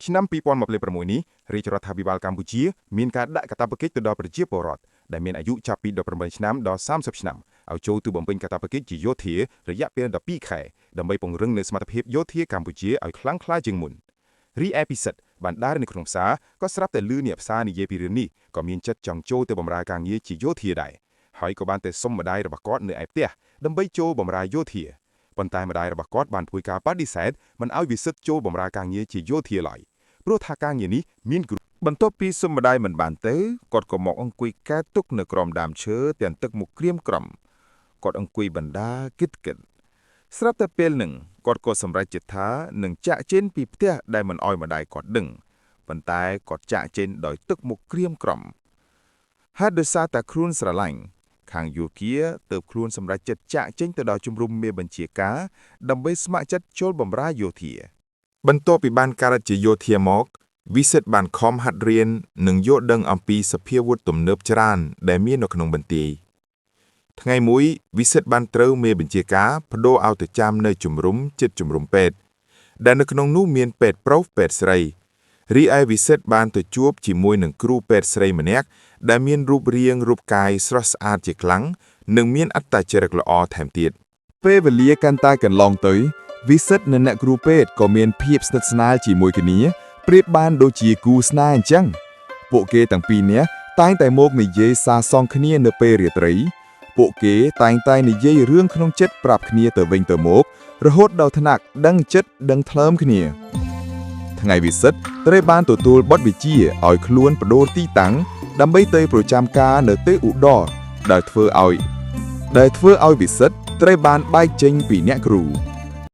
ឆ្នាំ2026នេះរាជរដ្ឋាភិបាលកម្ពុជាមានការដាក់កាតព្វកិច្ចទៅដល់ប្រជាពលរដ្ឋដែលមានអាយុចាប់ពី18ឆ្នាំដល់30ឆ្នាំឲ្យចូលទៅបំពេញកាតព្វកិច្ចជាយោធារយៈពេល12ខែដើម្បីពង្រឹងនូវសមត្ថភាពយោធាកម្ពុជាឲ្យខ្លាំងក្លាជាងមុនរីឯពិសិដ្ឋបានដើរនៅក្នុងផ្សារក៏ស្រាប់តែលឺអ្នកផ្សារនិយាយពីរឿងនេះក៏មានចិត្តចង់ចូលទៅបម្រើការងារជាយោធាដែរហើយក៏បានទៅសុំម្ដាយរបស់គាត់នៅឯផ្ទះដើម្បីចូលបម្រើយោធាប៉ុន្តែម្ដាយរបស់គាត់បានធ្វើការបដិសេធមិនឲ្យវិសិទ្ធចូលបម្រើការងារជាយោធាឡើយព្រោះថាការងារនេះមានបន្ទាប់ពីសុំម្ដាយមិនបានទៅគាត់ក៏មកអង្គុយកែទុកនៅក្រោមដើមឈើទាំងទឹកមុខក្រៀមក្រំគាត់អង្គុយបណ្ដាគិតស្រាប់តែពេលនឹងគាត់ក៏សម្រេចចិត្តថានឹងចាក់ចេញពីផ្ទះដែលមិនអោយម្ដាយគាត់ដឹងប៉ុន្តែគាត់ចាក់ចេញដោយទឹកមុខក្រៀមក្រំហេតុដោយសារតែខ្លួនស្រឡាញ់ខាងយោធាទើបខ្លួនសម្រេចចិត្តចាក់ចេញទៅដល់ជំរំមេបញ្ជាការដើម្បីស្ម័គ្រចិត្តចូលបម្រើយោធាបន្ទាប់ពីបានការជាយោធាមកវិសិទ្ធបានខំហាត់រៀននិងយល់ដឹងអំពីសភាវុធទំនើបច្រើនដែលមាននៅក្នុងបន្ទាយថ្ងៃមួយវិសិទ្ធបានត្រូវមេបញ្ជាការបដូរឲ្យទៅចាំនៅជំរំជិតជំរំពេទ្យដែលនៅក្នុងនោះមានពេទ្យប្រុសពេទ្យស្រីរីឯវិសិទ្ធបានទៅជួបជាមួយនឹងគ្រូពេទ្យស្រីម្នាក់ដែលមានរូបរាងរូបកាយស្រស់ស្អាតជាខ្លាំងនិងមានអត្តចរិតល្អថែមទៀតពេលវេលាកាន់តែកន្លងទៅវិសិទ្ធនិងអ្នកគ្រូពេទ្យក៏មានភាពស្និទ្ធស្នាលជាមួយគ្នាប្រៀបបានដូចជាគូស្នេហ៍អញ្ចឹងពួកគេទាំងពីរនាក់តែងតែមកនិយាយសារសងគ្នានៅពេលរាត្រីពួកគេតែងតែនិយាយរឿងក្នុងចិត្តប្រាប់គ្នាទៅវិញទៅមករហូតដល់ថ្នាក់ដឹងចិត្តដឹងថ្លើមគ្នាថ្ងៃវិសិទ្ធត្រូវបានទទួលបទវិជ្ជាឲ្យខ្លួនបដូរទីតាំងដើម្បីទៅប្រចាំការនៅទីឧត្តរដែលធ្វើឲ្យវិសិទ្ធត្រូវបានបែកចេញពីអ្នកគ្រូ